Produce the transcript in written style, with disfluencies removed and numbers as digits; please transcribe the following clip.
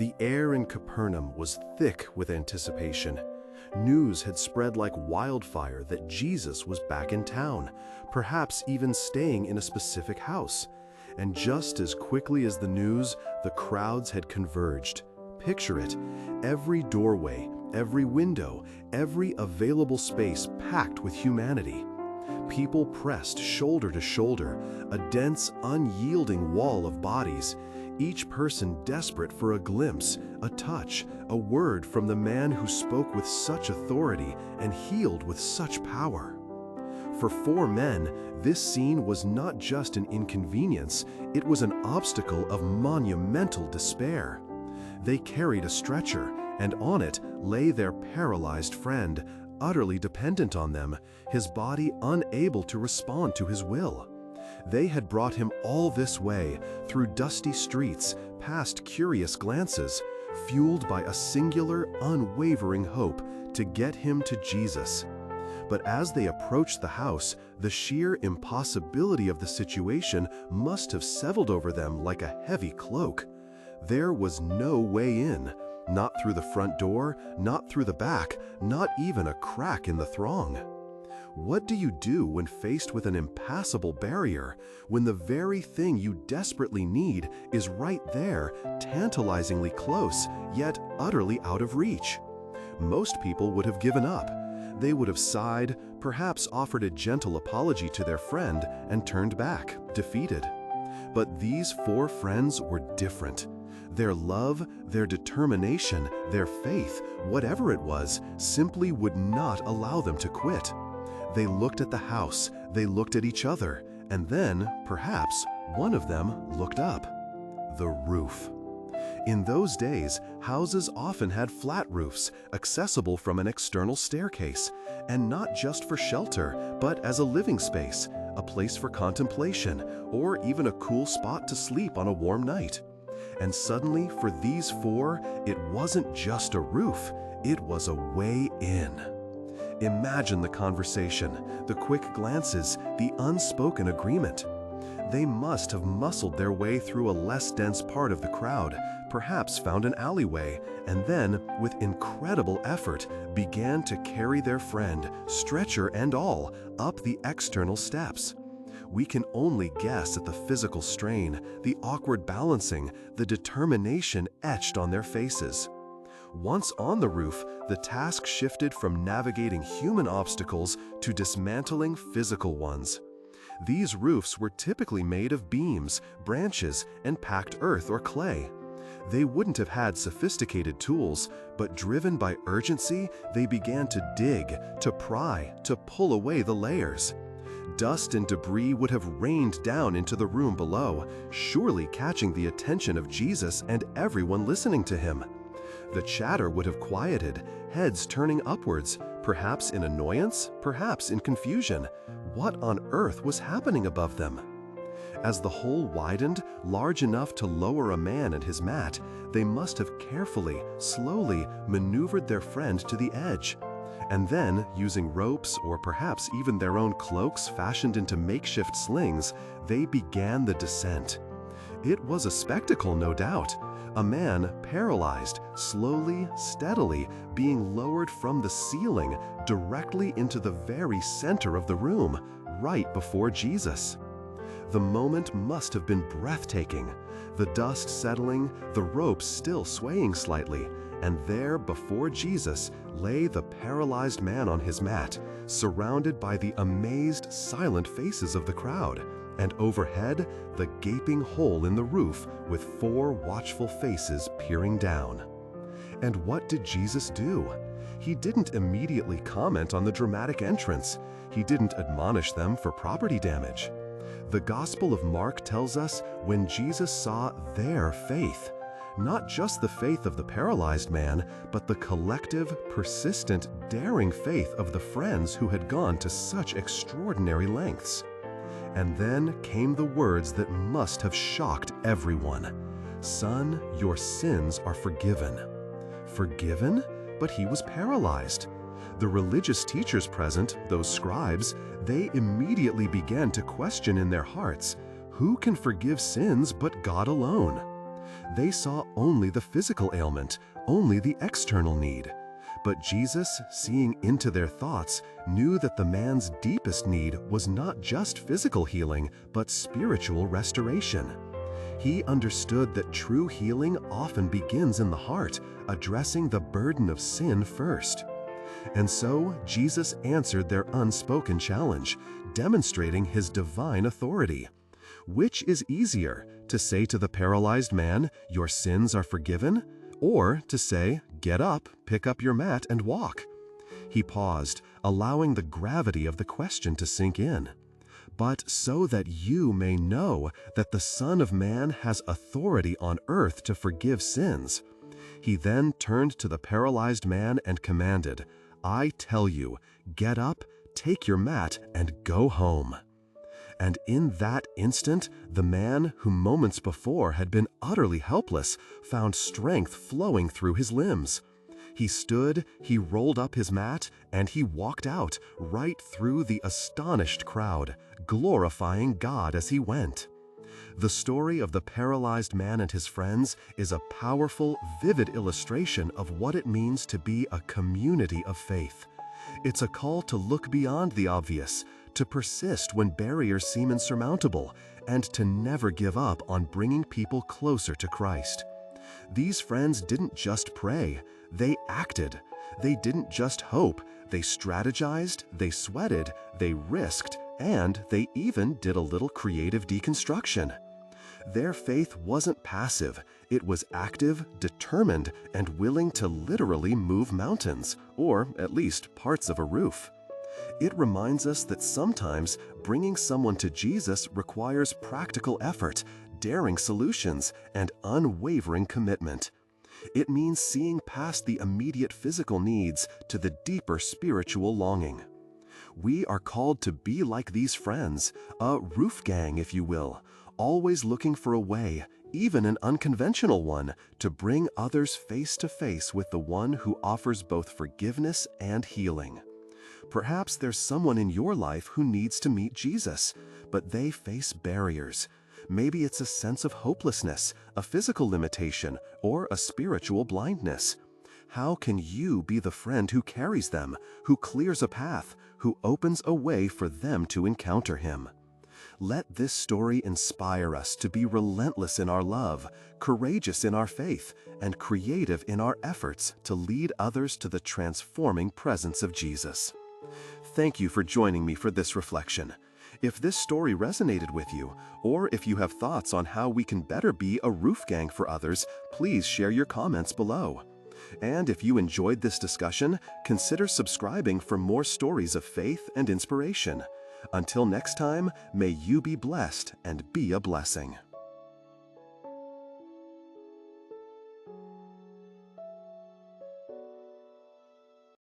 The air in Capernaum was thick with anticipation. News had spread like wildfire that Jesus was back in town, perhaps even staying in a specific house. And just as quickly as the news, the crowds had converged. Picture it, every doorway, every window, every available space packed with humanity. People pressed shoulder to shoulder, a dense, unyielding wall of bodies, each person desperate for a glimpse, a touch, a word from the man who spoke with such authority and healed with such power. For 4 men, this scene was not just an inconvenience, it was an obstacle of monumental despair. They carried a stretcher, and on it lay their paralyzed friend, utterly dependent on them, his body unable to respond to his will. They had brought him all this way, through dusty streets, past curious glances, fueled by a singular, unwavering hope to get him to Jesus. But as they approached the house, the sheer impossibility of the situation must have settled over them like a heavy cloak. There was no way in, not through the front door, not through the back, not even a crack in the throng. What do you do when faced with an impassable barrier, when the very thing you desperately need is right there, tantalizingly close, yet utterly out of reach? Most people would have given up. They would have sighed, perhaps offered a gentle apology to their friend, and turned back, defeated. But these 4 friends were different. Their love, their determination, their faith, whatever it was, simply would not allow them to quit. They looked at the house, they looked at each other, and then, perhaps, one of them looked up. The roof. In those days, houses often had flat roofs, accessible from an external staircase, and not just for shelter, but as a living space, a place for contemplation, or even a cool spot to sleep on a warm night. And suddenly, for these 4, it wasn't just a roof, it was a way in. Imagine the conversation, the quick glances, the unspoken agreement. They must have muscled their way through a less dense part of the crowd, perhaps found an alleyway, and then, with incredible effort, began to carry their friend, stretcher and all, up the external steps. We can only guess at the physical strain, the awkward balancing, the determination etched on their faces. Once on the roof, the task shifted from navigating human obstacles to dismantling physical ones. These roofs were typically made of beams, branches, and packed earth or clay. They wouldn't have had sophisticated tools, but driven by urgency, they began to dig, to pry, to pull away the layers. Dust and debris would have rained down into the room below, surely catching the attention of Jesus and everyone listening to him. The chatter would have quieted, heads turning upwards, perhaps in annoyance, perhaps in confusion. What on earth was happening above them? As the hole widened, large enough to lower a man and his mat, they must have carefully, slowly maneuvered their friend to the edge. And then, using ropes or perhaps even their own cloaks fashioned into makeshift slings, they began the descent. It was a spectacle, no doubt. A man, paralyzed, slowly, steadily, being lowered from the ceiling directly into the very center of the room, right before Jesus. The moment must have been breathtaking. The dust settling, the ropes still swaying slightly, and there before Jesus lay the paralyzed man on his mat, surrounded by the amazed, silent faces of the crowd, and overhead, the gaping hole in the roof with 4 watchful faces peering down. And what did Jesus do? He didn't immediately comment on the dramatic entrance. He didn't admonish them for property damage. The Gospel of Mark tells us when Jesus saw their faith, not just the faith of the paralyzed man, but the collective, persistent, daring faith of the friends who had gone to such extraordinary lengths. And then came the words that must have shocked everyone. "Son, your sins are forgiven." Forgiven? But he was paralyzed. The religious teachers present, those scribes, they immediately began to question in their hearts, who can forgive sins but God alone? They saw only the physical ailment, only the external need. But Jesus, seeing into their thoughts, knew that the man's deepest need was not just physical healing, but spiritual restoration. He understood that true healing often begins in the heart, addressing the burden of sin first. And so, Jesus answered their unspoken challenge, demonstrating his divine authority. Which is easier, to say to the paralyzed man, "Your sins are forgiven," or to say, "Get up, pick up your mat, and walk"? He paused, allowing the gravity of the question to sink in. "But so that you may know that the Son of Man has authority on earth to forgive sins." He then turned to the paralyzed man and commanded, "I tell you, get up, take your mat, and go home." And in that instant, the man, who moments before had been utterly helpless, found strength flowing through his limbs. He stood, he rolled up his mat, and he walked out, right through the astonished crowd, glorifying God as he went. The story of the paralyzed man and his friends is a powerful, vivid illustration of what it means to be a community of faith. It's a call to look beyond the obvious, to persist when barriers seem insurmountable, and to never give up on bringing people closer to Christ. These friends didn't just pray, they acted. They didn't just hope, they strategized, they sweated, they risked, and they even did a little creative deconstruction. Their faith wasn't passive, it was active, determined, and willing to literally move mountains, or at least parts of a roof. It reminds us that sometimes bringing someone to Jesus requires practical effort, daring solutions, and unwavering commitment. It means seeing past the immediate physical needs to the deeper spiritual longing. We are called to be like these friends, a roof gang, if you will, always looking for a way, even an unconventional one, to bring others face to face with the one who offers both forgiveness and healing. Perhaps there's someone in your life who needs to meet Jesus, but they face barriers. Maybe it's a sense of hopelessness, a physical limitation, or a spiritual blindness. How can you be the friend who carries them, who clears a path, who opens a way for them to encounter him? Let this story inspire us to be relentless in our love, courageous in our faith, and creative in our efforts to lead others to the transforming presence of Jesus. Thank you for joining me for this reflection. If this story resonated with you, or if you have thoughts on how we can better be a roof gang for others, please share your comments below. And if you enjoyed this discussion, consider subscribing for more stories of faith and inspiration. Until next time, may you be blessed and be a blessing.